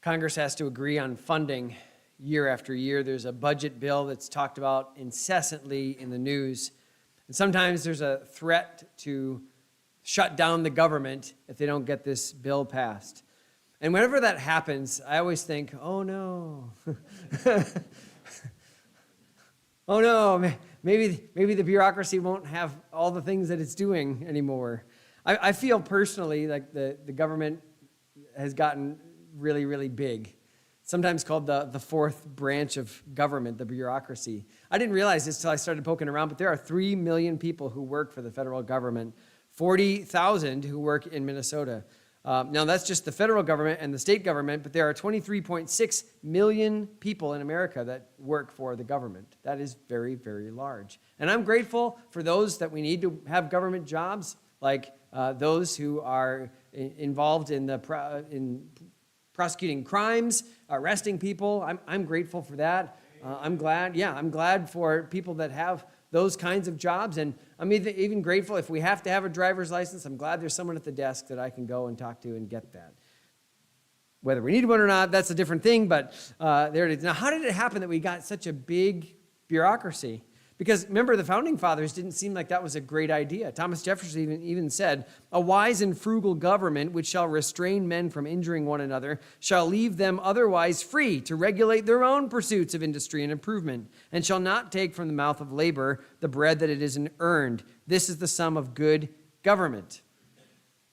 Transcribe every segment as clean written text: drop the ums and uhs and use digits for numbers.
Congress has to agree on funding year after year. There's a budget bill that's talked about incessantly in the news. And sometimes there's a threat to shut down the government if they don't get this bill passed. And whenever that happens, I always think, oh no. Oh no, maybe the bureaucracy won't have all the things that it's doing anymore. I feel personally like the government has gotten really, really big. Sometimes called the fourth branch of government, the bureaucracy. I didn't realize this until I started poking around, but there are 3 million people who work for the federal government, 40,000 who work in Minnesota. Now, that's just the federal government and the state government, but there are 23.6 million people in America that work for the government. That is very, very large. And I'm grateful for those that we need to have government jobs, like those who are involved in prosecuting crimes, arresting people. I'm grateful for that. I'm glad for people that have those kinds of jobs. And I'm even grateful if we have to have a driver's license. I'm glad there's someone at the desk that I can go and talk to and get that. Whether we need one or not, that's a different thing, but there it is. Now, how did it happen that we got such a big bureaucracy? Because remember, the founding fathers didn't seem like that was a great idea. Thomas Jefferson even said, "A wise and frugal government which shall restrain men from injuring one another shall leave them otherwise free to regulate their own pursuits of industry and improvement, and shall not take from the mouth of labor the bread that it is earned. This is the sum of good government."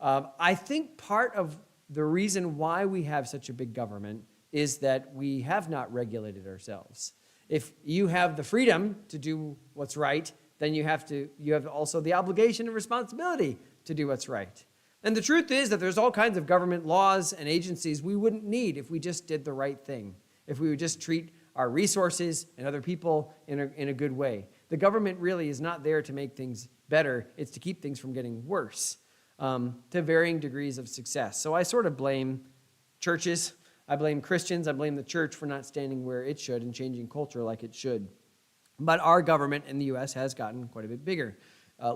I think part of the reason why we have such a big government is that we have not regulated ourselves. If you have the freedom to do what's right, then you have also the obligation and responsibility to do what's right. And the truth is that there's all kinds of government laws and agencies we wouldn't need if we just did the right thing, if we would just treat our resources and other people in a good way. The government really is not there to make things better. It's to keep things from getting worse, to varying degrees of success. So I sort of blame churches. I blame Christians. I blame the church for not standing where it should and changing culture like it should. But our government in the U.S. has gotten quite a bit bigger.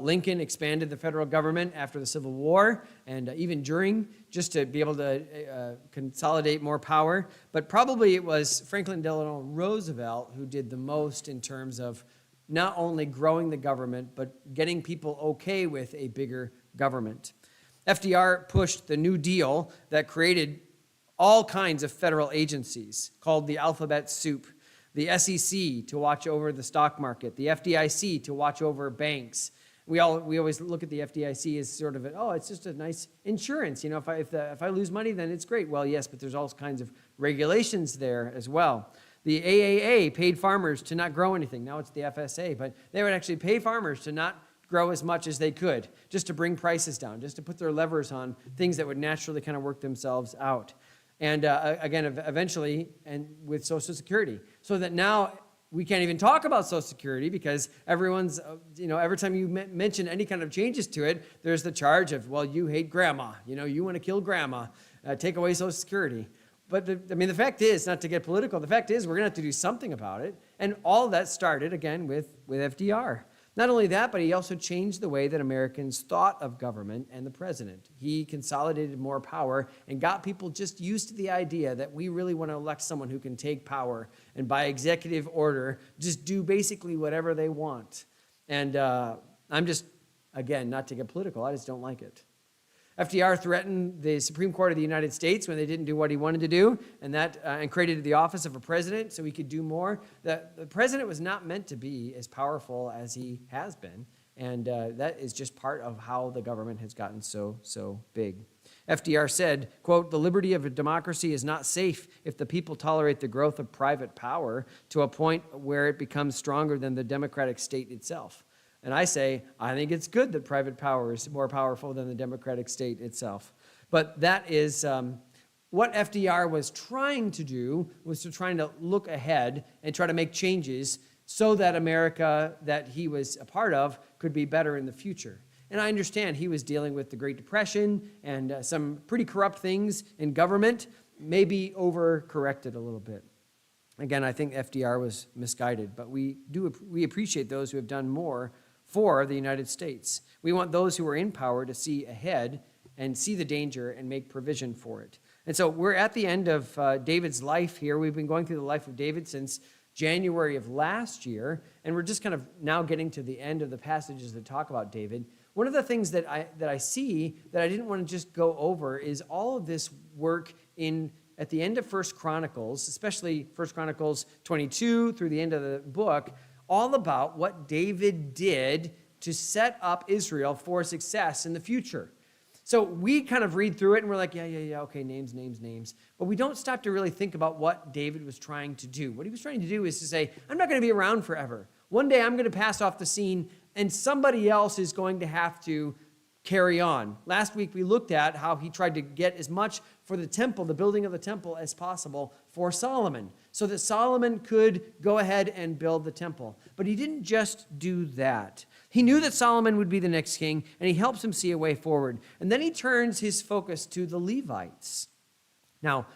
Lincoln expanded the federal government after the Civil War and even during, just to be able to consolidate more power. But probably it was Franklin Delano Roosevelt who did the most in terms of not only growing the government, but getting people okay with a bigger government. FDR pushed the New Deal that created all kinds of federal agencies called the alphabet soup. The SEC to watch over the stock market, the FDIC to watch over banks. We always look at the FDIC as sort of it's just a nice insurance. You know, if I lose money, then it's great. Well, yes, but there's all kinds of regulations there as well. The AAA paid farmers to not grow anything. Now it's the FSA, but they would actually pay farmers to not grow as much as they could, just to bring prices down, just to put their levers on things that would naturally kind of work themselves out. And again, eventually, and with Social Security, so that now we can't even talk about Social Security because everyone's, every time you mention any kind of changes to it, there's the charge of, well, you hate grandma, you want to kill grandma, take away Social Security. But the fact is, not to get political, the fact is we're going to have to do something about it. And all that started, again, with FDR. Not only that, but he also changed the way that Americans thought of government and the president. He consolidated more power and got people just used to the idea that we really want to elect someone who can take power and by executive order just do basically whatever they want. And I'm just, again, not to get political, I just don't like it. FDR threatened the Supreme Court of the United States when they didn't do what he wanted to do, and created the office of a president so he could do more. The president was not meant to be as powerful as he has been, and that is just part of how the government has gotten so big. FDR said, quote, "The liberty of a democracy is not safe if the people tolerate the growth of private power to a point where it becomes stronger than the democratic state itself." And I say, I think it's good that private power is more powerful than the democratic state itself. But that is what FDR was trying to do, was trying to look ahead and try to make changes so that America that he was a part of could be better in the future. And I understand he was dealing with the Great Depression and some pretty corrupt things in government, maybe overcorrected a little bit. Again, I think FDR was misguided, but we appreciate those who have done more for the United States. We want those who are in power to see ahead and see the danger and make provision for it. And so we're at the end of David's life here. We've been going through the life of David since January of last year, and we're just kind of now getting to the end of the passages that talk about David. One of the things that I see that I didn't want to just go over is all of this work at the end of 1 Chronicles, especially 1 Chronicles 22 through the end of the book, all about what David did to set up Israel for success in the future. So we kind of read through it and we're like, yeah, okay, names. But we don't stop to really think about what David was trying to do. What he was trying to do is to say, I'm not going to be around forever. One day I'm going to pass off the scene and somebody else is going to have to carry on. Last week we looked at how he tried to get as much for the temple, the building of the temple, as possible for Solomon, so that Solomon could go ahead and build the temple. But he didn't just do that. He knew that Solomon would be the next king, and he helps him see a way forward. And then he turns his focus to the Levites. Now,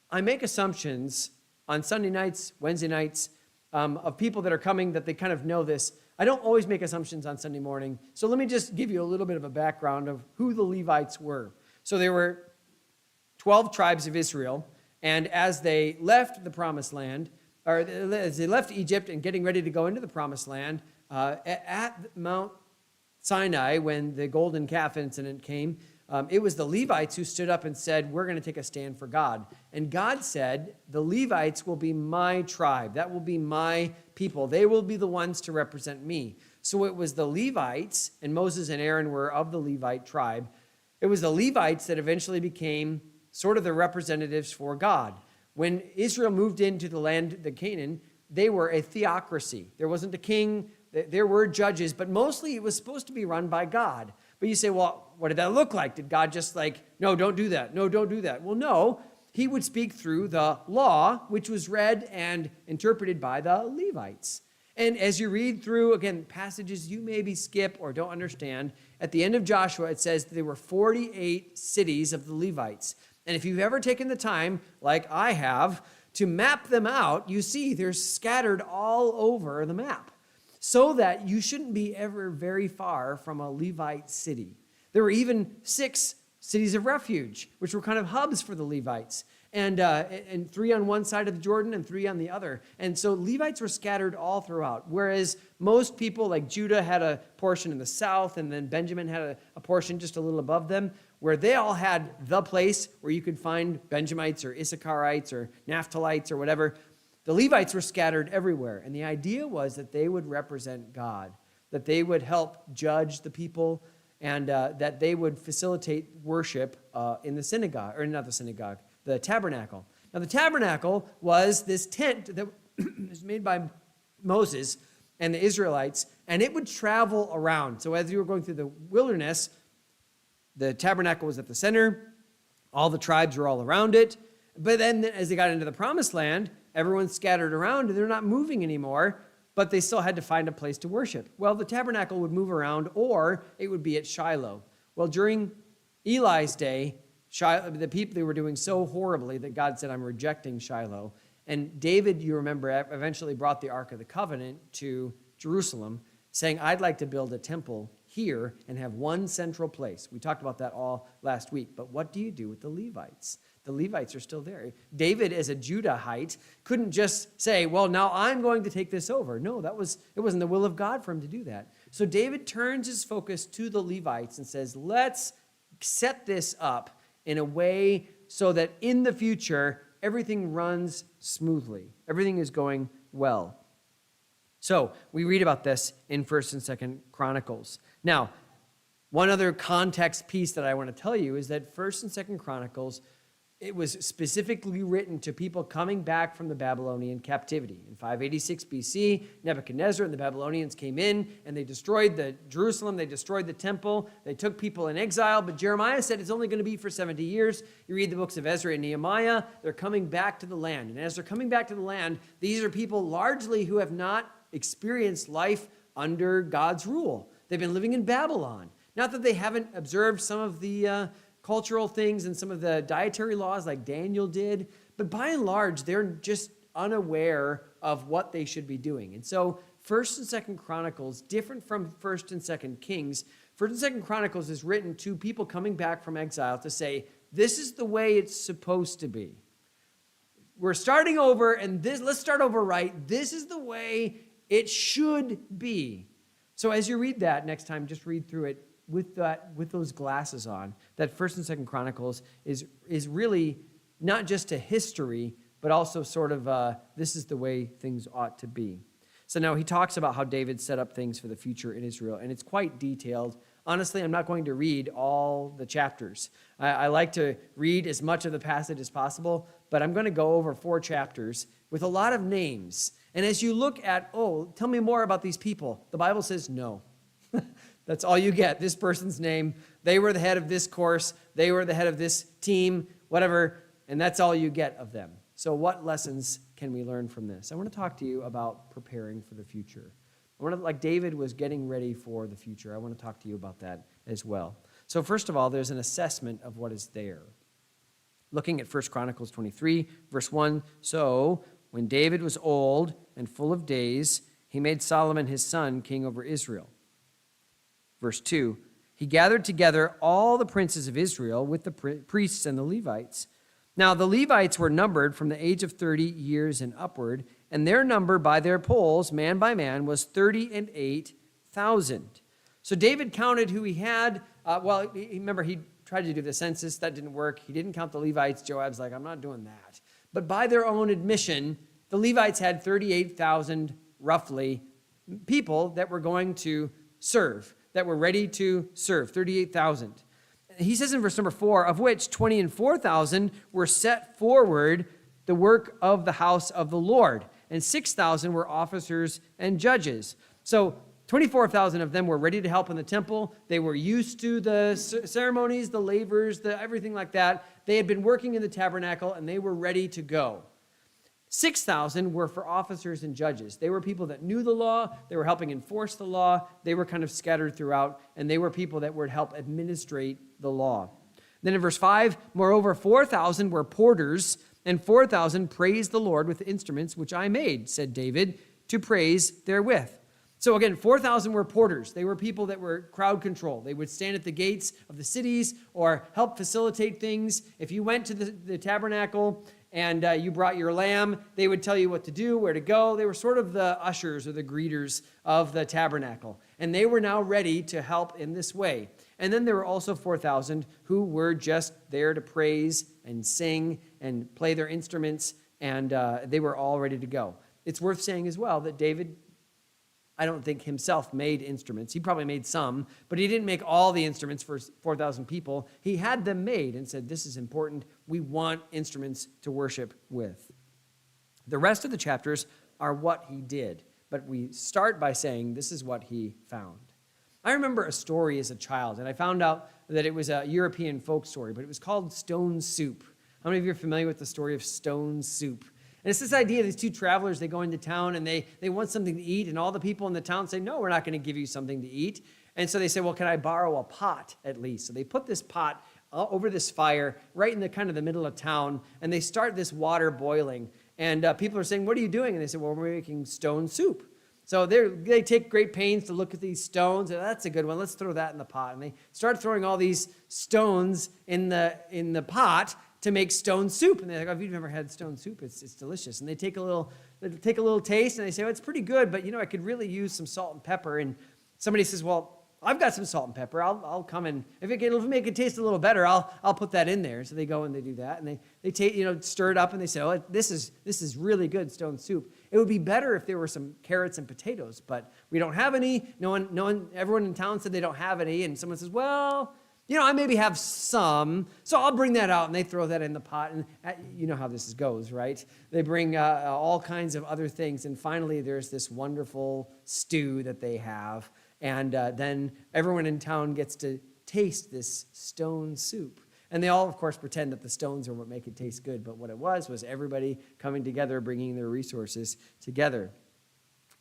I make assumptions on Sunday nights, Wednesday nights, of people that are coming that they kind of know this. I don't always make assumptions on Sunday morning. So let me just give you a little bit of a background of who the Levites were. So there were 12 tribes of Israel, and as they left the promised land, or as they left Egypt and getting ready to go into the promised land, at Mount Sinai, when the golden calf incident came, it was the Levites who stood up and said, we're going to take a stand for God. And God said, the Levites will be my tribe. That will be my people. They will be the ones to represent me. So it was the Levites, and Moses and Aaron were of the Levite tribe. It was the Levites that eventually became sort of the representatives for God. When Israel moved into the land, the Canaan, they were a theocracy. There wasn't a king. There were judges, but mostly it was supposed to be run by God. But you say, well, what did that look like? Did God just no, don't do that. No, don't do that. Well, no, he would speak through the law, which was read and interpreted by the Levites. And as you read through, again, passages you maybe skip or don't understand, at the end of Joshua, it says there were 48 cities of the Levites. And if you've ever taken the time, like I have, to map them out, you see they're scattered all over the map, so that you shouldn't be ever very far from a Levite city. There were even 6 cities of refuge, which were kind of hubs for the Levites, and 3 on one side of the Jordan and 3 on the other. And so Levites were scattered all throughout, whereas most people like Judah had a portion in the south, and then Benjamin had a portion just a little above them, where they all had the place where you could find Benjamites or Issacharites or Naphtalites or whatever. The Levites were scattered everywhere, and the idea was that they would represent God, that they would help judge the people, and that they would facilitate worship in the synagogue, or not the synagogue, the tabernacle. Now, the tabernacle was this tent that was made by Moses and the Israelites, and it would travel around. So as you were going through the wilderness, the tabernacle was at the center. All the tribes were all around it. But then as they got into the promised land, everyone's scattered around and they're not moving anymore, but they still had to find a place to worship. Well, the tabernacle would move around, or it would be at Shiloh. Well, during Eli's day, the people, they were doing so horribly that God said, I'm rejecting Shiloh. And David, you remember, eventually brought the Ark of the Covenant to Jerusalem, saying, I'd like to build a temple here and have one central place. We talked about that all last week. But what do you do with the Levites? The Levites are still there. David, as a Judahite, couldn't just say, well, now I'm going to take this over. No, it wasn't the will of God for him to do that. So David turns his focus to the Levites and says, let's set this up in a way so that in the future, everything runs smoothly. Everything is going well. So we read about this in 1st and 2nd Chronicles. Now, one other context piece that I want to tell you is that 1st and 2nd Chronicles, it was specifically written to people coming back from the Babylonian captivity. In 586 BC, Nebuchadnezzar and the Babylonians came in and they destroyed Jerusalem, they destroyed the temple, they took people in exile, but Jeremiah said it's only going to be for 70 years. You read the books of Ezra and Nehemiah, they're coming back to the land. And as they're coming back to the land, these are people largely who have not experienced life under God's rule. They've been living in Babylon. Not that they haven't observed some of the cultural things and some of the dietary laws like Daniel did, but by and large, they're just unaware of what they should be doing. And so 1st and 2nd Chronicles, different from 1st and 2nd Kings, 1st and 2nd Chronicles is written to people coming back from exile to say, this is the way it's supposed to be. We're starting over, and let's start over right. This is the way it should be. So as you read that next time, just read through it with those glasses on. That 1st and 2nd Chronicles is really not just a history, but also sort of this is the way things ought to be. So now he talks about how David set up things for the future in Israel, and it's quite detailed. Honestly, I'm not going to read all the chapters. I like to read as much of the passage as possible, but I'm going to go over 4 chapters with a lot of names. And as you look at, tell me more about these people, the Bible says no. That's all you get, this person's name. They were the head of this course. They were the head of this team, whatever, and that's all you get of them. So what lessons can we learn from this? I want to talk to you about preparing for the future. Like David was getting ready for the future. I want to talk to you about that as well. So first of all, there's an assessment of what is there. Looking at 1 Chronicles 23, verse 1, so when David was old and full of days, he made Solomon his son king over Israel. Verse 2, he gathered together all the princes of Israel with the priests and the Levites. Now the Levites were numbered from the age of 30 years and upward, and their number by their polls, man by man, was 38,000. So David counted who he had. Remember, he tried to do the census. That didn't work. He didn't count the Levites. Joab's like, I'm not doing that. But by their own admission, the Levites had 38,000, roughly, people that were going to serve, that were ready to serve, 38,000. He says in verse number 4, of which 24,000 were set forward the work of the house of the Lord, and 6,000 were officers and judges. So 24,000 of them were ready to help in the temple. They were used to the ceremonies, the lavers, everything like that. They had been working in the tabernacle, and they were ready to go. 6,000 were for officers and judges. They were people that knew the law. They were helping enforce the law. They were kind of scattered throughout, and they were people that would help administrate the law. Then in verse 5, moreover, 4,000 were porters, and 4,000 praised the Lord with instruments which I made, said David, to praise therewith. So again, 4,000 were porters. They were people that were crowd control. They would stand at the gates of the cities or help facilitate things. If you went to the tabernacle and you brought your lamb, they would tell you what to do, where to go. They were sort of the ushers or the greeters of the tabernacle. And they were now ready to help in this way. And then there were also 4,000 who were just there to praise and sing and play their instruments, and they were all ready to go. It's worth saying as well that David, I don't think himself made instruments. He probably made some, but he didn't make all the instruments for 4,000 people. He had them made and said, this is important. We want instruments to worship with. The rest of the chapters are what he did, but we start by saying this is what he found. I remember a story as a child, and I found out that it was a European folk story, but it was called Stone Soup. How many of you are familiar with the story of Stone Soup? And it's this idea of these two travelers, they go into town and they want something to eat, and all the people in the town say, no, we're not going to give you something to eat. And so they say, well, can I borrow a pot at least? So they put this pot over this fire right in the kind of the middle of town, and they start this water boiling. And people are saying, what are you doing? And they say, well, we're making stone soup. So they take great pains to look at these stones. And that's a good one. Let's throw that in the pot. And they start throwing all these stones in the pot to make stone soup. And they're like, oh, if you've never had stone soup, it's delicious. And they take a little taste, and they say, well, it's pretty good, but I could really use some salt and pepper. And somebody says, well, I've got some salt and pepper. I'll come and if it make it taste a little better, I'll put that in there. So they go and they do that, and they stir it up, and they say, oh, this is really good stone soup. It would be better if there were some carrots and potatoes, but we don't have any. Everyone in town said they don't have any, and someone says, well, I maybe have some, so I'll bring that out, and they throw that in the pot, and you know how this goes, right? They bring all kinds of other things, and finally there's this wonderful stew that they have, and then everyone in town gets to taste this stone soup. And they all, of course, pretend that the stones are what make it taste good, but what it was everybody coming together, bringing their resources together.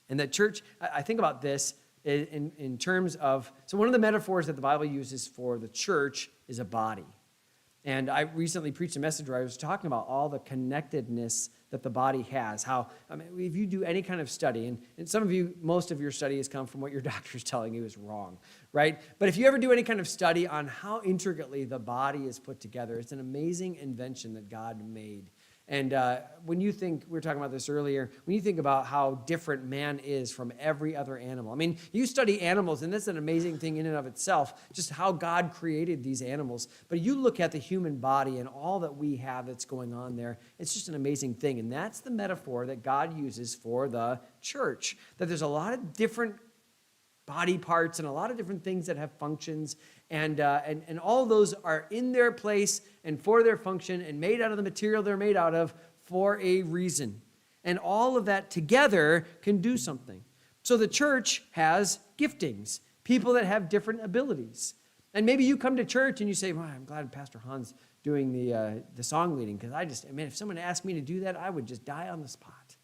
And the church, I think about this in terms of, so one of the metaphors that the Bible uses for the church is a body. And I recently preached a message where I was talking about all the connectedness that the body has. How, I mean, if you do any kind of study, and some of you, most of your study has come from what your doctor's telling you is wrong, right? But if you ever do any kind of study on how intricately the body is put together, it's an amazing invention that God made. And when you think, we were talking about this earlier, when you think about how different man is from every other animal. I mean, you study animals, and that's an amazing thing in and of itself, just how God created these animals. But you look at the human body and all that we have that's going on there, it's just an amazing thing. And that's the metaphor that God uses for the church, that there's a lot of different body parts and a lot of different things that have functions, and all those are in their place and for their function and made out of the material they're made out of for a reason. And all of that together can do something. So the church has giftings, people that have different abilities. And maybe you come to church and you say, well, I'm glad Pastor Han's doing the song leading, because if someone asked me to do that, I would just die on the spot.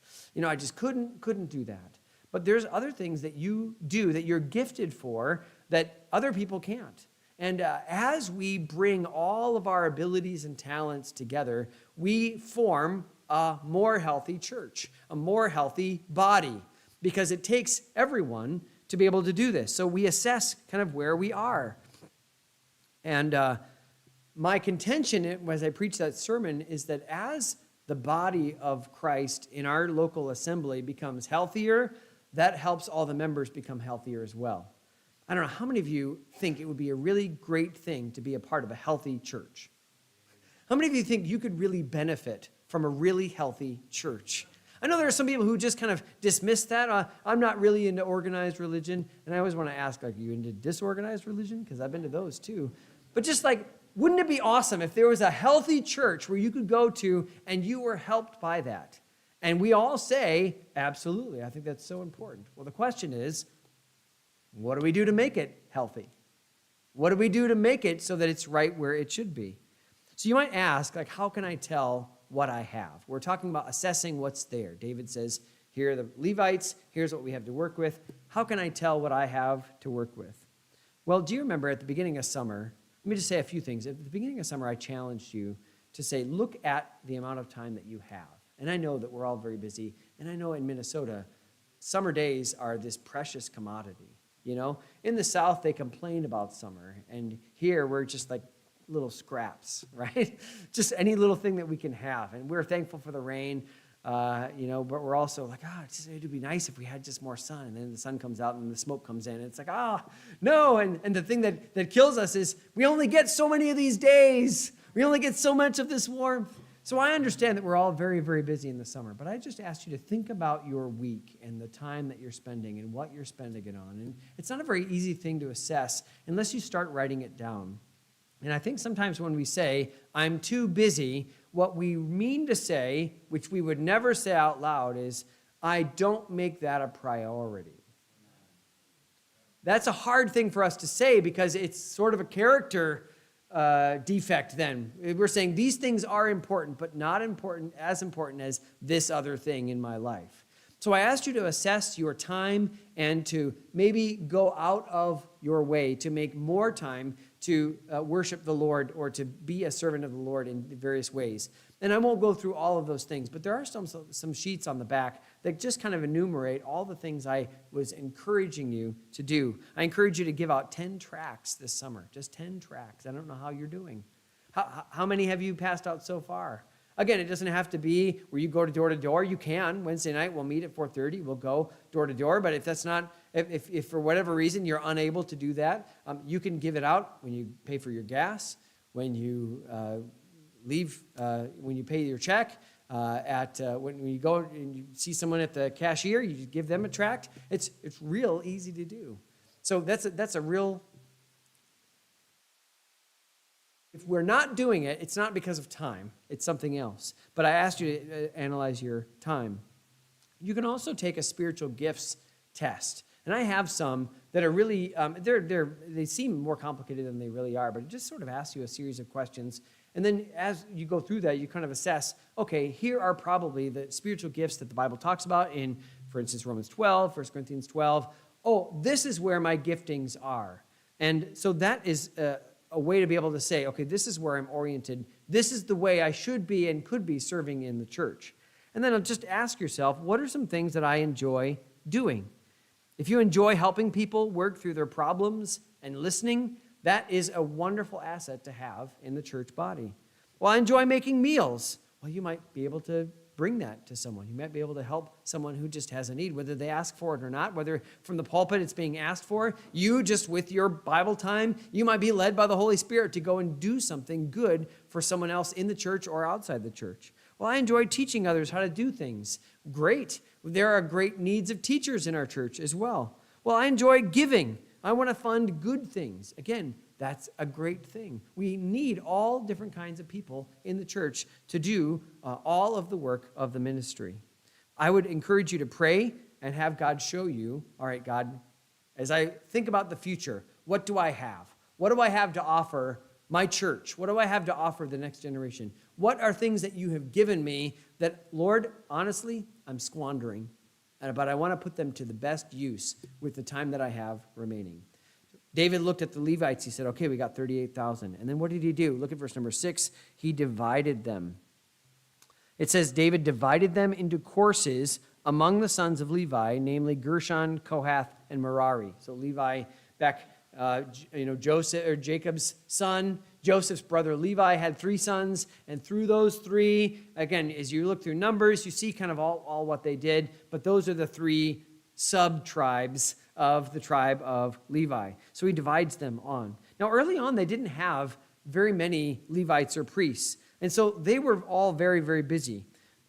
I just couldn't do that. But there's other things that you do that you're gifted for that other people can't. And as we bring all of our abilities and talents together, we form a more healthy church, a more healthy body, because it takes everyone to be able to do this. So we assess kind of where we are. And my contention as I preach that sermon is that as the body of Christ in our local assembly becomes healthier, that helps all the members become healthier as well. I don't know, how many of you think it would be a really great thing to be a part of a healthy church? How many of you think you could really benefit from a really healthy church? I know there are some people who just kind of dismiss that. I'm not really into organized religion. And I always want to ask, are you into disorganized religion? Because I've been to those too. But just like, wouldn't it be awesome if there was a healthy church where you could go to and you were helped by that? And we all say, absolutely, I think that's so important. Well, the question is, what do we do to make it healthy? What do we do to make it so that it's right where it should be? So you might ask, like, how can I tell what I have? We're talking about assessing what's there. David says, here are the Levites, here's what we have to work with. How can I tell what I have to work with? Well, do you remember at the beginning of summer, let me just say a few things. At the beginning of summer, I challenged you to say, look at the amount of time that you have. And I know that we're all very busy, and I know in Minnesota, summer days are this precious commodity. In the South, they complain about summer, and here we're just like little scraps, right? Just any little thing that we can have, and we're thankful for the rain, but we're also like, it would be nice if we had just more sun, and then the sun comes out and the smoke comes in, and it's like, no, and the thing that kills us is we only get so many of these days. We only get so much of this warmth. So I understand that we're all very, very busy in the summer, but I just asked you to think about your week and the time that you're spending and what you're spending it on. And it's not a very easy thing to assess unless you start writing it down. And I think sometimes when we say, I'm too busy, what we mean to say, which we would never say out loud, is, I don't make that a priority. That's a hard thing for us to say because it's sort of a character defect then. We're saying these things are important, but not as important as this other thing in my life. So I asked you to assess your time and to maybe go out of your way to make more time to worship the Lord or to be a servant of the Lord in various ways. And I won't go through all of those things, but there are some sheets on the back that just kind of enumerate all the things I was encouraging you to do. I encourage you to give out 10 tracts this summer, just 10 tracts. I don't know how you're doing. How many have you passed out so far? Again, it doesn't have to be where you go door to door. You can. Wednesday night, we'll meet at 4:30. We'll go door to door. But if that's not, if for whatever reason you're unable to do that, you can give it out when you pay for your gas, when you leave, when you pay your check, when you go and you see someone at the cashier, you give them a tract. It's real easy to do. So that's a real. If we're not doing it, it's not because of time. It's something else. But I asked you to analyze your time. You can also take a spiritual gifts test. And I have some that are really, they seem more complicated than they really are, but it just sort of asks you a series of questions. And then as you go through that, you kind of assess, okay, here are probably the spiritual gifts that the Bible talks about in, for instance, Romans 12, 1 Corinthians 12. Oh, this is where my giftings are. And so that is a way to be able to say, okay, this is where I'm oriented. This is the way I should be and could be serving in the church. And then just ask yourself, what are some things that I enjoy doing? If you enjoy helping people work through their problems and listening, that is a wonderful asset to have in the church body. Well, I enjoy making meals. Well, you might be able to bring that to someone. You might be able to help someone who just has a need, whether they ask for it or not, whether from the pulpit it's being asked for. You just with your Bible time, you might be led by the Holy Spirit to go and do something good for someone else in the church or outside the church. Well, I enjoy teaching others how to do things. Great. There are great needs of teachers in our church as well. Well, I enjoy giving. I want to fund good things. Again, that's a great thing. We need all different kinds of people in the church to do all of the work of the ministry. I would encourage you to pray and have God show you, all right, God, as I think about the future, what do I have? What do I have to offer my church? What do I have to offer the next generation? What are things that you have given me that, Lord, honestly, I'm squandering, but I want to put them to the best use with the time that I have remaining. David looked at the Levites. He said, okay, we got 38,000. And then what did he do? Look at verse number 6. He divided them. It says David divided them into courses among the sons of Levi, namely Gershon, Kohath, and Merari. So Levi, back, Joseph or Jacob's son, Joseph's brother Levi had 3 sons, and through those 3, again, as you look through Numbers, you see kind of all what they did, but those are the 3 sub-tribes of the tribe of Levi. So he divides them on. Now, early on, they didn't have very many Levites or priests, and so they were all very, very busy.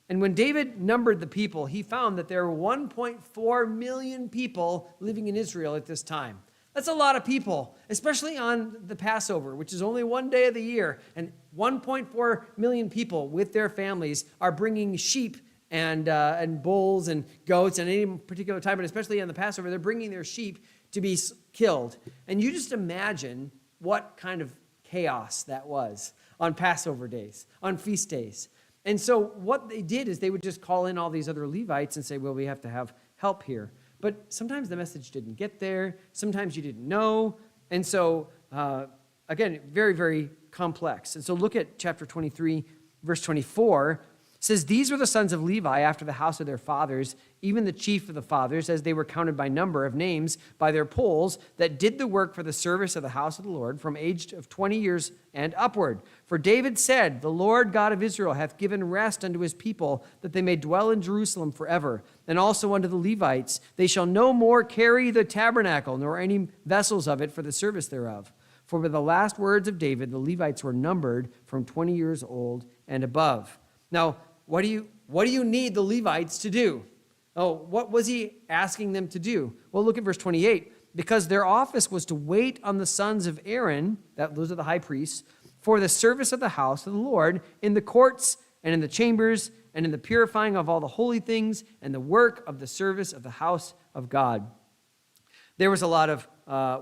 And when David numbered the people, he found that there were 1.4 million people living in Israel at this time. That's a lot of people, especially on the Passover, which is only one day of the year. And 1.4 million people with their families are bringing sheep and bulls and goats at any particular time, but especially on the Passover, they're bringing their sheep to be killed. And you just imagine what kind of chaos that was on Passover days, on feast days. And so what they did is they would just call in all these other Levites and say, well, we have to have help here. But sometimes the message didn't get there. Sometimes you didn't know. And so, again, very, very complex. And so look at chapter 23, verse 24. It says, these were the sons of Levi after the house of their fathers, even the chief of the fathers, as they were counted by number of names by their polls, that did the work for the service of the house of the Lord from age of 20 years and upward. For David said, the Lord God of Israel hath given rest unto his people, that they may dwell in Jerusalem forever. And also unto the Levites, they shall no more carry the tabernacle, nor any vessels of it for the service thereof. For by the last words of David, the Levites were numbered from 20 years old and above. Now, what do you need the Levites to do? Oh, what was he asking them to do? Well, look at verse 28. Because their office was to wait on the sons of Aaron, those are the high priests, for the service of the house of the Lord in the courts and in the chambers and in the purifying of all the holy things and the work of the service of the house of God. There was a lot of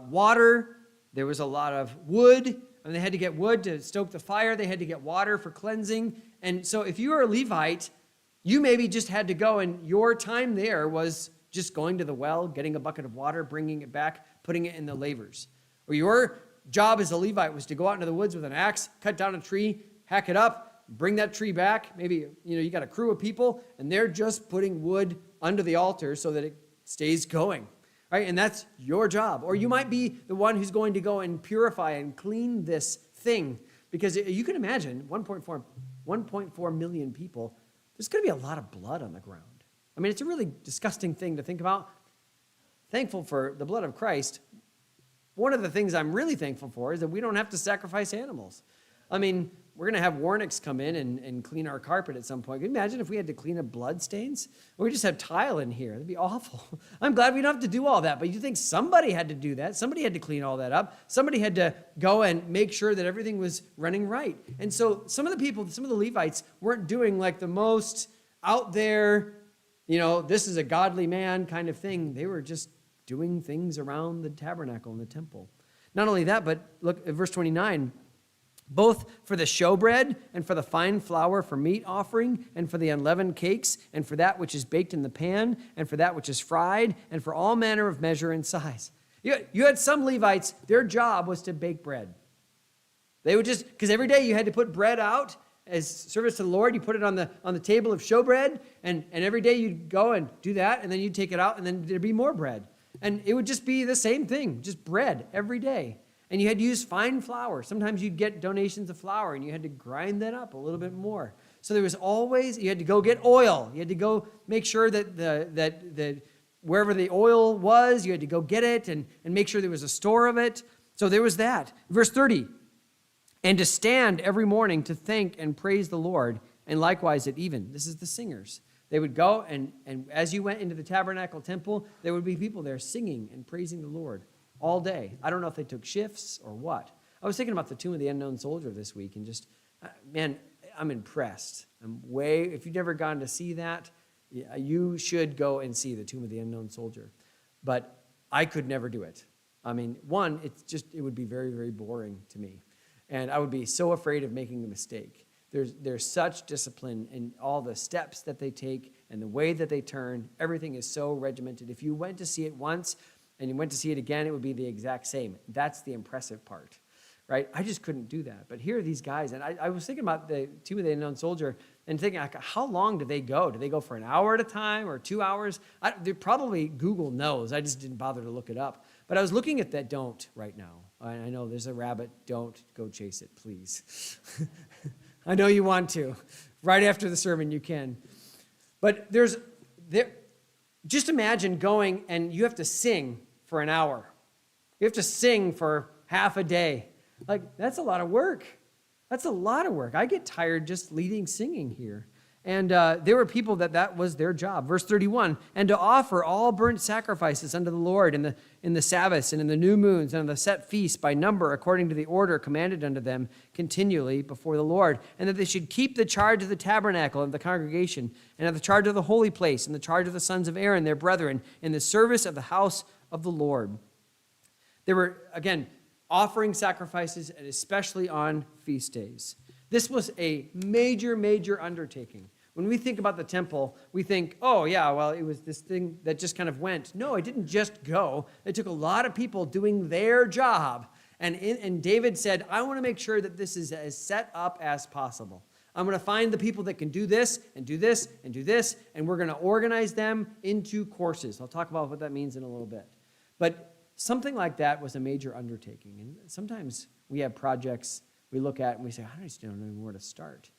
water. There was a lot of wood. And they had to get wood to stoke the fire. They had to get water for cleansing. And so if you were a Levite, you maybe just had to go, and your time there was just going to the well, getting a bucket of water, bringing it back, putting it in the lavers. Or your job as a Levite was to go out into the woods with an axe, cut down a tree, hack it up, bring that tree back. Maybe, you got a crew of people, and they're just putting wood under the altar so that it stays going. Right? And that's your job. Or you might be the one who's going to go and purify and clean this thing. Because you can imagine 1.4 million people, there's going to be a lot of blood on the ground. I mean, it's a really disgusting thing to think about. Thankful for the blood of Christ. One of the things I'm really thankful for is that we don't have to sacrifice animals. I mean, we're going to have Warnicks come in and clean our carpet at some point. Can you imagine if we had to clean up blood stains? Or we just have tile in here. That'd be awful. I'm glad we don't have to do all that, but you think somebody had to do that. Somebody had to clean all that up. Somebody had to go and make sure that everything was running right. And so some of the Levites weren't doing like the most out there, this is a godly man kind of thing. They were just doing things around the tabernacle and the temple. Not only that, but look at verse 29. Both for the showbread and for the fine flour for meat offering and for the unleavened cakes and for that which is baked in the pan and for that which is fried and for all manner of measure and size. You had some Levites, their job was to bake bread. They would just, because every day you had to put bread out as service to the Lord. You put it on the table of showbread, and every day you'd go and do that, and then you'd take it out, and then there'd be more bread. And it would just be the same thing, just bread every day. And you had to use fine flour. Sometimes you'd get donations of flour, and you had to grind that up a little bit more. So there was always, you had to go get oil. You had to go make sure that wherever the oil was, you had to go get it and make sure there was a store of it. So there was that. Verse 30, and to stand every morning to thank and praise the Lord, and likewise at even. This is the singers. They would go, and as you went into the tabernacle temple, there would be people there singing and praising the Lord all day. I don't know if they took shifts or what. I was thinking about the Tomb of the Unknown Soldier this week, and just, man, I'm impressed. If you've never gone to see that, you should go and see the Tomb of the Unknown Soldier. But I could never do it. I mean, one, it would be very, very boring to me. And I would be so afraid of making a mistake. There's such discipline in all the steps that they take and the way that they turn. Everything is so regimented. If you went to see it once and you went to see it again, it would be the exact same. That's the impressive part, right? I just couldn't do that. But here are these guys, and I was thinking about the Tomb of the Unknown Soldier and thinking, like, how long do they go? Do they go for an hour at a time or 2 hours? Probably Google knows. I just didn't bother to look it up. But I was looking at that don't right now. I know there's a rabbit. Don't go chase it, please. I know you want to. Right after the sermon, you can. But just imagine going and you have to sing for an hour. You have to sing for half a day. Like, that's a lot of work. That's a lot of work. I get tired just leading singing here. And there were people that was their job. Verse 31, and to offer all burnt sacrifices unto the Lord in the Sabbaths and in the new moons and on the set feasts by number according to the order commanded unto them continually before the Lord, and that they should keep the charge of the tabernacle and the congregation, and of the charge of the holy place, and the charge of the sons of Aaron, their brethren, in the service of the house of the Lord. They were, again, offering sacrifices, and especially on feast days. This was a major, major undertaking. When we think about the temple, we think, oh, yeah, well, it was this thing that just kind of went. No, it didn't just go. It took a lot of people doing their job. And David said, I want to make sure that this is as set up as possible. I'm going to find the people that can do this and do this and do this, and we're going to organize them into courses. I'll talk about what that means in a little bit. But something like that was a major undertaking. And sometimes we have projects we look at and we say, I just don't know where to start.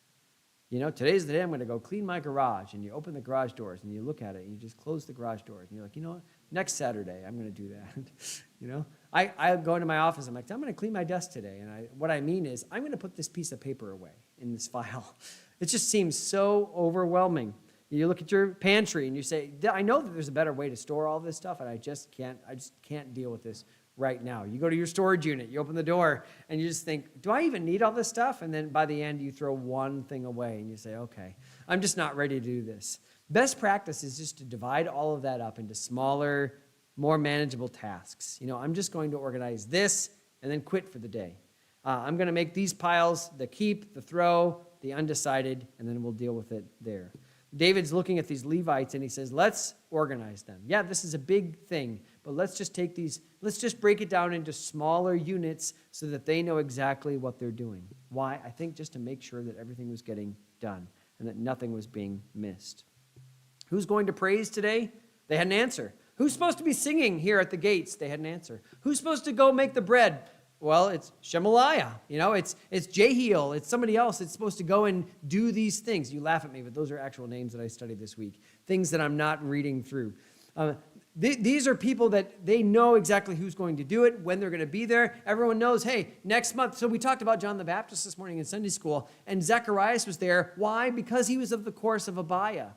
You know, today's the day I'm going to go clean my garage. And you open the garage doors and you look at it and you just close the garage doors. And you're like, you know what? Next Saturday, I'm going to do that. You know, I go into my office. I'm like, I'm going to clean my desk today. And what I mean is I'm going to put this piece of paper away in this file. It just seems so overwhelming. You look at your pantry and you say, I know that there's a better way to store all this stuff, and I just can't deal with this right now. You go to your storage unit, you open the door, and you just think, do I even need all this stuff? And then by the end, you throw one thing away, and you say, okay, I'm just not ready to do this. Best practice is just to divide all of that up into smaller, more manageable tasks. You know, I'm just going to organize this and then quit for the day. I'm going to make these piles the keep, the throw, the undecided, and then we'll deal with it there. David's looking at these Levites and he says, let's organize them. Yeah, this is a big thing, but let's just break it down into smaller units so that they know exactly what they're doing. Why? I think just to make sure that everything was getting done and that nothing was being missed. Who's going to praise today? They had an answer. Who's supposed to be singing here at the gates? They had an answer. Who's supposed to go make the bread? Well, it's Shemaliah, you know, it's Jehiel, it's somebody else that's supposed to go and do these things. You laugh at me, but those are actual names that I studied this week, things that I'm not reading through. These are people that they know exactly who's going to do it, when they're going to be there. Everyone knows, hey, next month. So we talked about John the Baptist this morning in Sunday school, and Zacharias was there. Why? Because he was of the course of Abiah.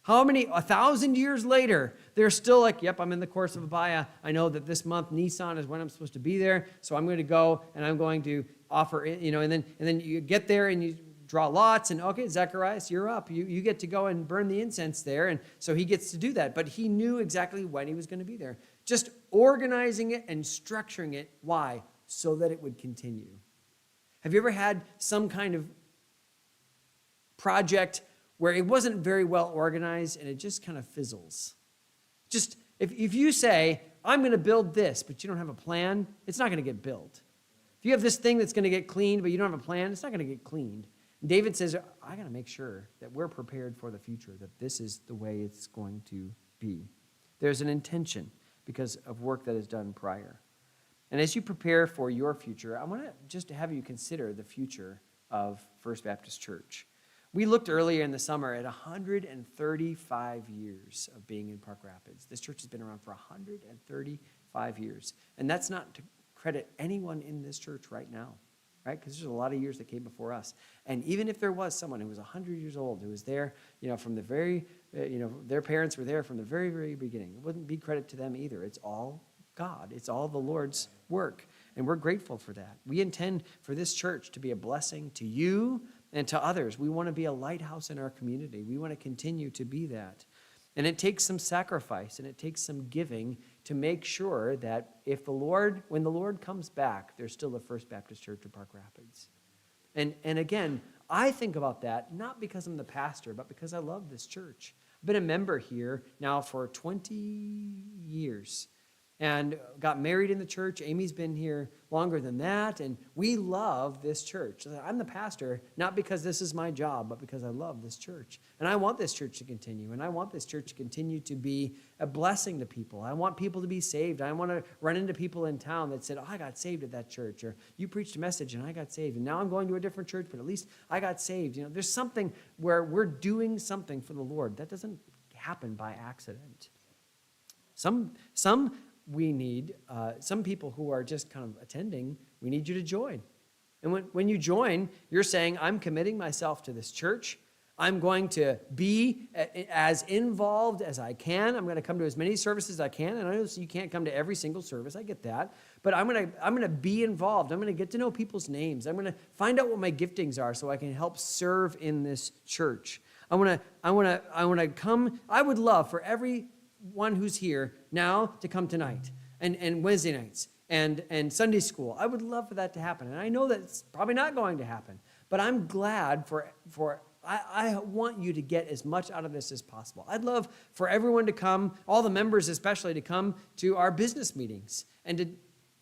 How many, 1,000 years later, they're still like, yep, I'm in the course of Abiah. I know that this month, Nisan, is when I'm supposed to be there. So I'm going to go and I'm going to offer, you know, and then you get there and you draw lots and, okay, Zacharias, you're up. You get to go and burn the incense there. And so he gets to do that. But he knew exactly when he was going to be there. Just organizing it and structuring it. Why? So that it would continue. Have you ever had some kind of project where it wasn't very well organized and it just kind of fizzles? Just, if you say, I'm going to build this, but you don't have a plan, it's not going to get built. If you have this thing that's going to get cleaned, but you don't have a plan, it's not going to get cleaned. David says, I got to make sure that we're prepared for the future, that this is the way it's going to be. There's an intention because of work that is done prior. And as you prepare for your future, I want to just have you consider the future of First Baptist Church. We looked earlier in the summer at 135 years of being in Park Rapids. This church has been around for 135 years. And that's not to credit anyone in this church right now, right? Because there's a lot of years that came before us. And even if there was someone who was 100 years old, who was there, from the very, their parents were there from the very, very beginning, it wouldn't be credit to them either. It's all God. It's all the Lord's work. And we're grateful for that. We intend for this church to be a blessing to you and to others. We want to be a lighthouse in our community. We want to continue to be that. And it takes some sacrifice and it takes some giving to make sure that when the Lord comes back, there's still a First Baptist Church of Park Rapids. And again, I think about that not because I'm the pastor, but because I love this church. I've been a member here now for 20 years. And got married in the church. Amy's been here longer than that, and we love this church. I'm the pastor, not because this is my job, but because I love this church. And I want this church to continue, and I want this church to continue to be a blessing to people. I want people to be saved. I want to run into people in town that said, I got saved at that church, or you preached a message and I got saved, and now I'm going to a different church, but at least I got saved. There's something where we're doing something for the Lord. That doesn't happen by accident. We need some people who are just kind of attending, we need you to join. And when you join, you're saying, I'm committing myself to this church. I'm going to be as involved as I can. I'm going to come to as many services as I can. And I know you can't come to every single service. I get that. But I'm going to be involved. I'm going to get to know people's names. I'm going to find out what my giftings are so I can help serve in this church. I want to come. I would love for everyone who's here now to come tonight and Wednesday nights and Sunday school. I would love for that to happen. And I know that it's probably not going to happen, but I'm glad I want you to get as much out of this as possible. I'd love for everyone to come, all the members especially, to come to our business meetings and to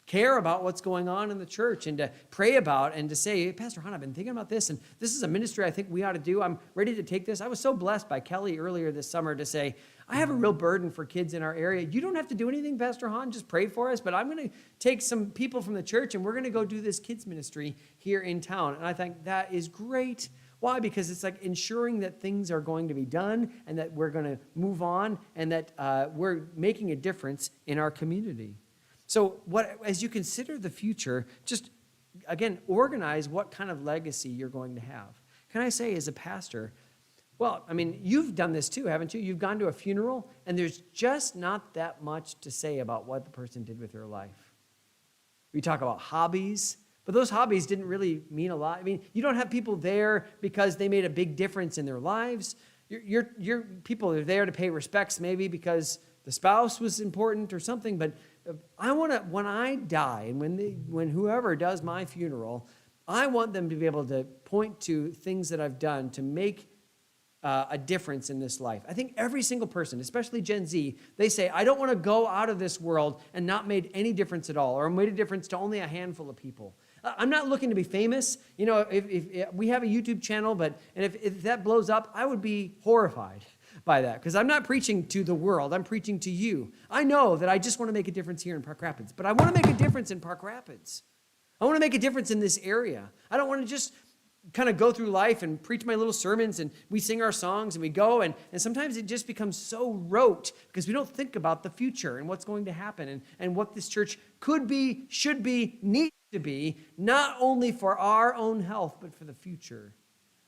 care about what's going on in the church and to pray about and to say, hey, Pastor Hahn, I've been thinking about this, and this is a ministry I think we ought to do. I'm ready to take this. I was so blessed by Kelly earlier this summer to say, I have a real burden for kids in our area. You don't have to do anything, Pastor Hahn, just pray for us, but I'm going to take some people from the church and we're going to go do this kids ministry here in town. And I think that is great. Why? Because it's like ensuring that things are going to be done and that we're going to move on and that we're making a difference in our community. So as you consider the future, just, again, organize what kind of legacy you're going to have. Can I say, as a pastor, well, I mean, you've done this too, haven't you? You've gone to a funeral, and there's just not that much to say about what the person did with their life. We talk about hobbies, but those hobbies didn't really mean a lot. I mean, you don't have people there because they made a big difference in their lives. Your people are there to pay respects, maybe because the spouse was important or something, but I want to, when I die and when whoever does my funeral, I want them to be able to point to things that I've done to make a difference in this life. I think every single person, especially Gen Z, they say, I don't want to go out of this world and not made any difference at all, or made a difference to only a handful of people. I'm not looking to be famous. If we have a YouTube channel, and if that blows up, I would be horrified by that, because I'm not preaching to the world. I'm preaching to you. I know that I just want to make a difference here in Park Rapids, but I want to make a difference in Park Rapids. I want to make a difference in this area. I don't want to just kind of go through life and preach my little sermons and we sing our songs and we go, and sometimes it just becomes so rote because we don't think about the future and what's going to happen and what this church could be, should be, needs to be, not only for our own health, but for the future.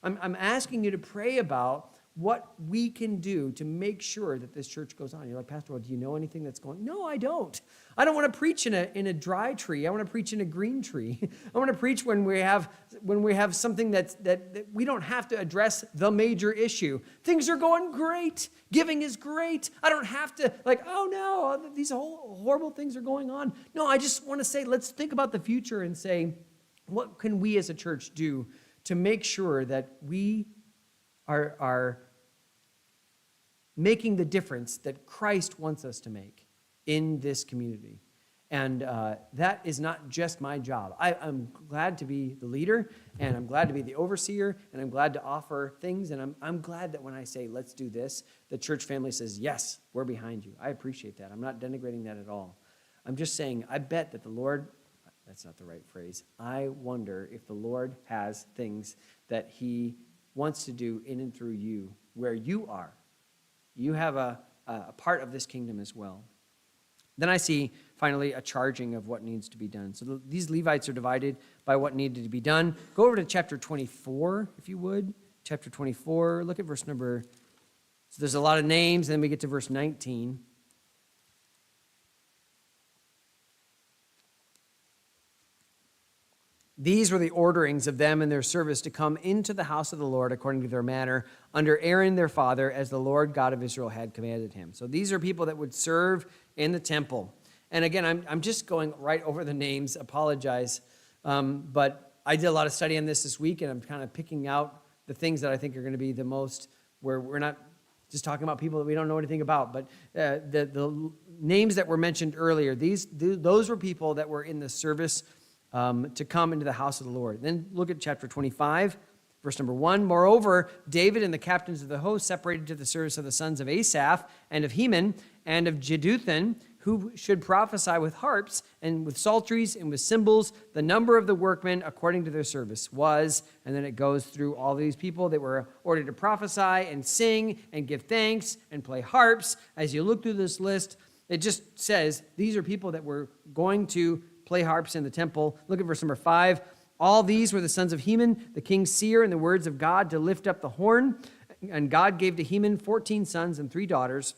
I'm asking you to pray about what we can do to make sure that this church goes on. You're like, Pastor, well, do you know anything that's going? No, I don't. I don't want to preach in a dry tree. I want to preach in a green tree. I want to preach when we have something that we don't have to address the major issue. Things are going great. Giving is great. I don't have to oh no, these whole horrible things are going on. No, I just want to say, let's think about the future and say, what can we as a church do to make sure that we are making the difference that Christ wants us to make in this community. And that is not just my job. I'm glad to be the leader, and I'm glad to be the overseer, and I'm glad to offer things, and I'm glad that when I say, let's do this, the church family says, yes, we're behind you. I appreciate that. I'm not denigrating that at all. I'm just saying, I bet that the Lord, that's not the right phrase, I wonder if the Lord has things that he wants to do in and through you, where you are. You have a part of this kingdom as well. Then I see, finally, a charging of what needs to be done. So these Levites are divided by what needed to be done. Go over to chapter 24, if you would. Chapter 24, look at verse number, so there's a lot of names, and then we get to verse 19. These were the orderings of them and their service to come into the house of the Lord according to their manner, under Aaron their father, as the Lord God of Israel had commanded him. So these are people that would serve in the temple. And again, I'm just going right over the names, apologize. But I did a lot of study on this week, and I'm kind of picking out the things that I think are going to be the most, where we're not just talking about people that we don't know anything about. But the names that were mentioned earlier, those were people that were in the service to come into the house of the Lord. Then look at chapter 25, verse number 1. Moreover, David and the captains of the host separated to the service of the sons of Asaph and of Heman and of Jeduthun, who should prophesy with harps and with psalteries and with cymbals. The number of the workmen according to their service was, and then it goes through all these people that were ordered to prophesy and sing and give thanks and play harps. As you look through this list, it just says these are people that were going to play harps in the temple. Look at verse number 5. All these were the sons of Heman, the king's seer, in the words of God to lift up the horn. And God gave to Heman 14 sons and 3 daughters.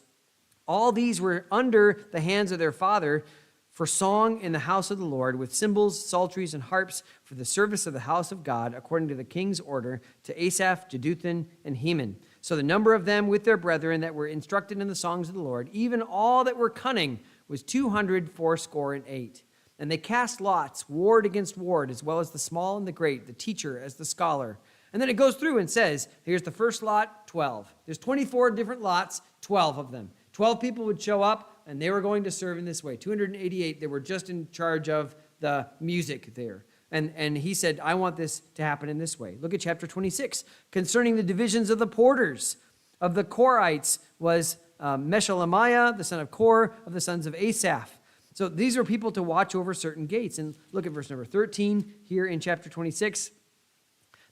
All these were under the hands of their father for song in the house of the Lord, with cymbals, psalteries, and harps for the service of the house of God, according to the king's order, to Asaph, Jeduthun, and Heman. So the number of them with their brethren that were instructed in the songs of the Lord, even all that were cunning, was 268. And they cast lots, ward against ward, as well as the small and the great, the teacher as the scholar. And then it goes through and says, here's the first lot, 12. There's 24 different lots, 12 of them. 12 people would show up, and they were going to serve in this way. 288, they were just in charge of the music there. And he said, I want this to happen in this way. Look at chapter 26. Concerning the divisions of the porters, of the Korites was Meshelemiah, the son of Kor, of the sons of Asaph. So these are people to watch over certain gates. And look at verse number 13 here in chapter 26.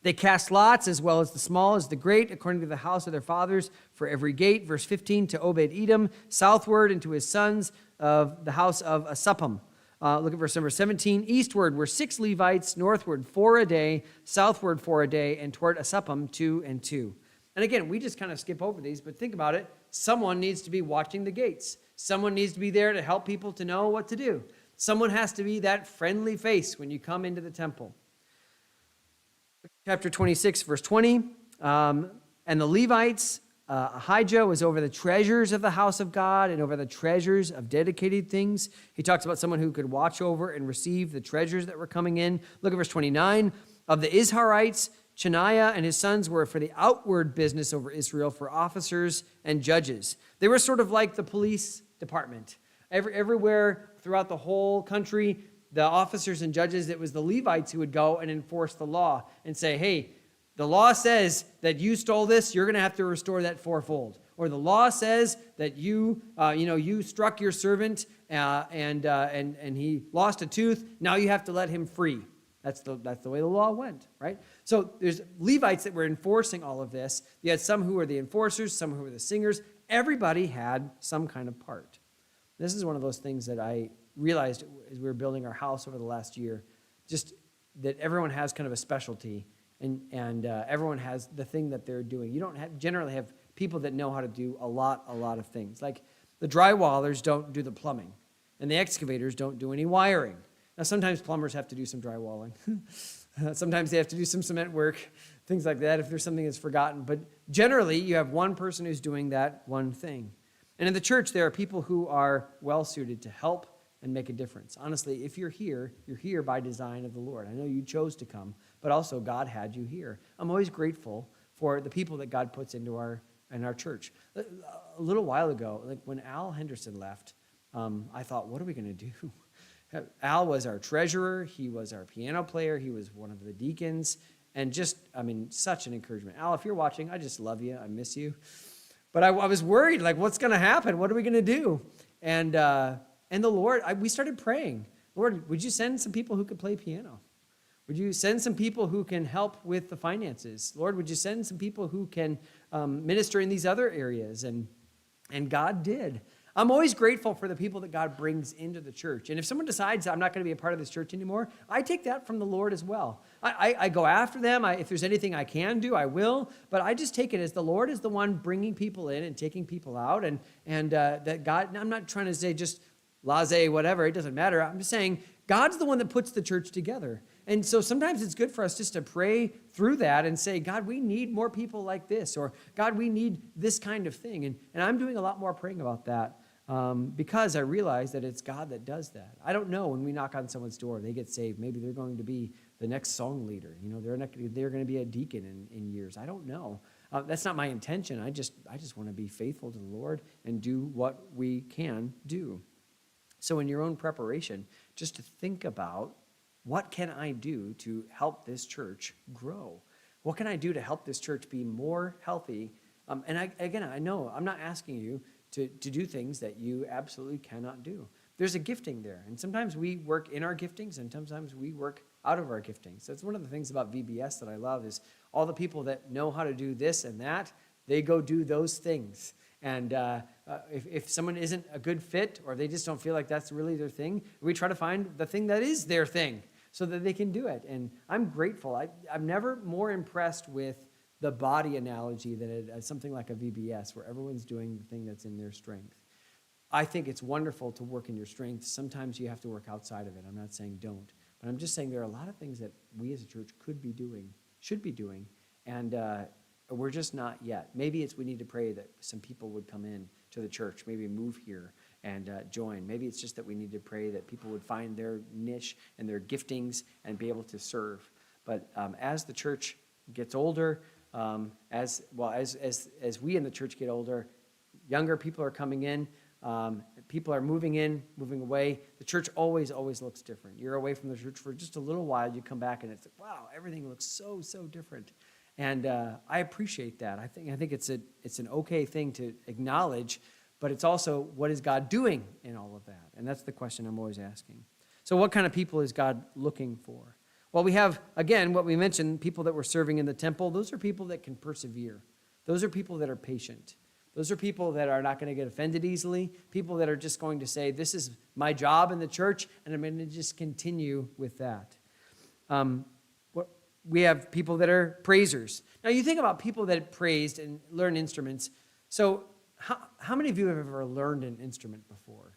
They cast lots, as well as the small as the great, according to the house of their fathers, for every gate. Verse 15, to Obed-Edom, southward, and to his sons of the house of Asuppam. Look at verse number 17. Eastward were 6 Levites, northward 4 a day, southward 4 a day, and toward Asuppam 2 and 2. And again, we just kind of skip over these, but think about it. Someone needs to be watching the gates. Someone needs to be there to help people to know what to do. Someone has to be that friendly face when you come into the temple. Chapter 26, verse 20. And the Levites, Ahijah was over the treasures of the house of God and over the treasures of dedicated things. He talks about someone who could watch over and receive the treasures that were coming in. Look at verse 29. Of the Izharites, Chaniah and his sons were for the outward business over Israel, for officers and judges. They were sort of like the police department. Everywhere throughout the whole country, the officers and judges, it was the Levites who would go and enforce the law and say, hey, the law says that you stole this, you're going to have to restore that fourfold. Or the law says that you struck your servant and he lost a tooth, now you have to let him free. That's the way the law went, right? So there's Levites that were enforcing all of this. You had some who were the enforcers, some who were the singers. Everybody had some kind of part. This is one of those things that I realized as we were building our house over the last year, just that everyone has kind of a specialty and everyone has the thing that they're doing. You don't generally have people that know how to do a lot of things. Like the drywallers don't do the plumbing and the excavators don't do any wiring. Now, sometimes plumbers have to do some drywalling. Sometimes they have to do some cement work, things like that, if there's something that's forgotten. But generally, you have one person who's doing that one thing. And in the church, there are people who are well-suited to help and make a difference. Honestly, if you're here by design of the Lord. I know you chose to come, but also God had you here. I'm always grateful for the people that God puts into our church. A little while ago, like when Al Henderson left, I thought, what are we going to do? Al was our treasurer. He was our piano player. He was one of the deacons. And just, such an encouragement. Al, if you're watching, I just love you. I miss you. But I was worried, like, what's going to happen? What are we going to do? And the Lord, we started praying. Lord, would you send some people who could play piano? Would you send some people who can help with the finances? Lord, would you send some people who can minister in these other areas? And God did. I'm always grateful for the people that God brings into the church. And if someone decides I'm not going to be a part of this church anymore, I take that from the Lord as well. I go after them. If there's anything I can do, I will. But I just take it as the Lord is the one bringing people in and taking people out. And that God, I'm not trying to say just laissez whatever. It doesn't matter. I'm just saying God's the one that puts the church together. And so sometimes it's good for us just to pray through that and say, God, we need more people like this, or God, we need this kind of thing. And I'm doing a lot more praying about that because I realize that it's God that does that. I don't know when we knock on someone's door, they get saved. Maybe they're going to be the next song leader. They're going to be a deacon in years. I don't know. That's not my intention. I just want to be faithful to the Lord and do what we can do. So in your own preparation, just to think about, what can I do to help this church grow? What can I do to help this church be more healthy? I know I'm not asking you to do things that you absolutely cannot do. There's a gifting there. And sometimes we work in our giftings, and sometimes we work out of our giftings. That's one of the things about VBS that I love is all the people that know how to do this and that, they go do those things. And if someone isn't a good fit or they just don't feel like that's really their thing, we try to find the thing that is their thing so that they can do it. And I'm grateful. I'm never more impressed with the body analogy than something like a VBS where everyone's doing the thing that's in their strength. I think it's wonderful to work in your strength. Sometimes you have to work outside of it. I'm not saying don't. But I'm just saying there are a lot of things that we as a church could be doing, should be doing, and we're just not yet. Maybe we need to pray that some people would come in to the church, maybe move here and join. Maybe it's just that we need to pray that people would find their niche and their giftings and be able to serve. But as the church gets older, as we in the church get older, younger people are coming in, people are moving in, moving away. The church always looks different. You're away from the church for just a little while, you come back and it's, wow, everything looks so different. And I appreciate that. I think it's an okay thing to acknowledge, but it's also, what is God doing in all of that? And that's the question I'm always asking. So what kind of people is God looking for? Well, we have, again, what we mentioned, people that were serving in the temple. Those are people that can persevere. Those are people that are patient. Those are people that are not going to get offended easily, people that are just going to say, this is my job in the church, and I'm going to just continue with that. We have people that are praisers. Now, you think about people that praised and learn instruments. So how many of you have ever learned an instrument before?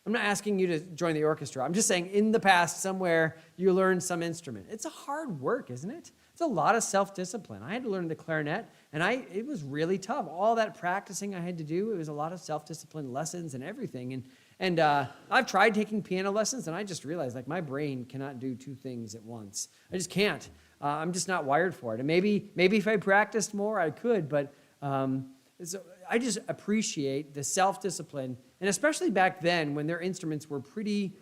I'm not asking you to join the orchestra. I'm just saying in the past somewhere you learned some instrument. It's a hard work, isn't it? It's a lot of self-discipline. I had to learn the clarinet, and it was really tough. All that practicing I had to do, it was a lot of self-discipline lessons and everything. And I've tried taking piano lessons, and I just realized, like, my brain cannot do two things at once. I just can't. I'm just not wired for it. And maybe if I practiced more, I could, but so I just appreciate the self-discipline, and especially back then when their instruments were pretty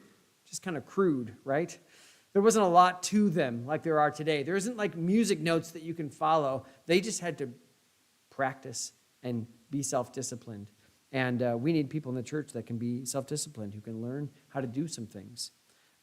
just kind of crude, right? There wasn't a lot to them like there are today. There isn't like music notes that you can follow. They just had to practice and be self-disciplined. And we need people in the church that can be self-disciplined, who can learn how to do some things.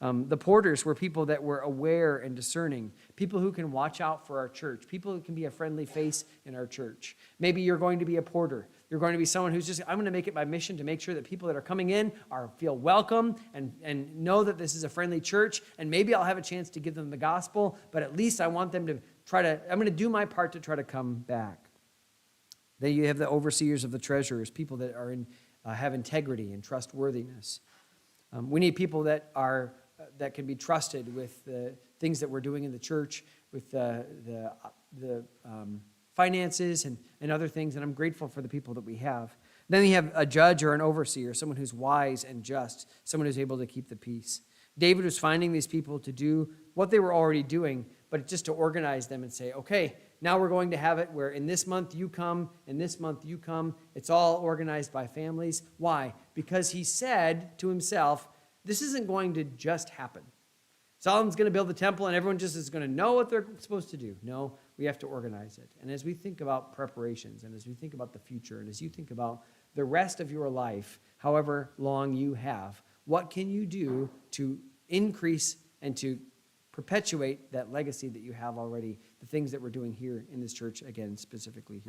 The porters were people that were aware and discerning, people who can watch out for our church, people who can be a friendly face in our church. Maybe you're going to be a porter. You're going to be someone who's just, I'm going to make it my mission to make sure that people that are coming in feel welcome and know that this is a friendly church, and maybe I'll have a chance to give them the gospel, but at least I want them to I'm going to do my part to try to come back. Then you have the overseers of the treasurers, people that have integrity and trustworthiness. We need people that can be trusted with the things that we're doing in the church, with the finances and other things, and I'm grateful for the people that we have. Then you have a judge or an overseer, someone who's wise and just, someone who's able to keep the peace. David was finding these people to do what they were already doing, but just to organize them and say, okay, now we're going to have it where in this month you come, in this month you come. It's all organized by families. Why? Because he said to himself, this isn't going to just happen. Solomon's going to build the temple and everyone just is going to know what they're supposed to do. No, we have to organize it. And as we think about preparations and as we think about the future and as you think about the rest of your life, however long you have, what can you do to increase and to perpetuate that legacy that you have already, the things that we're doing here in this church, again, specifically here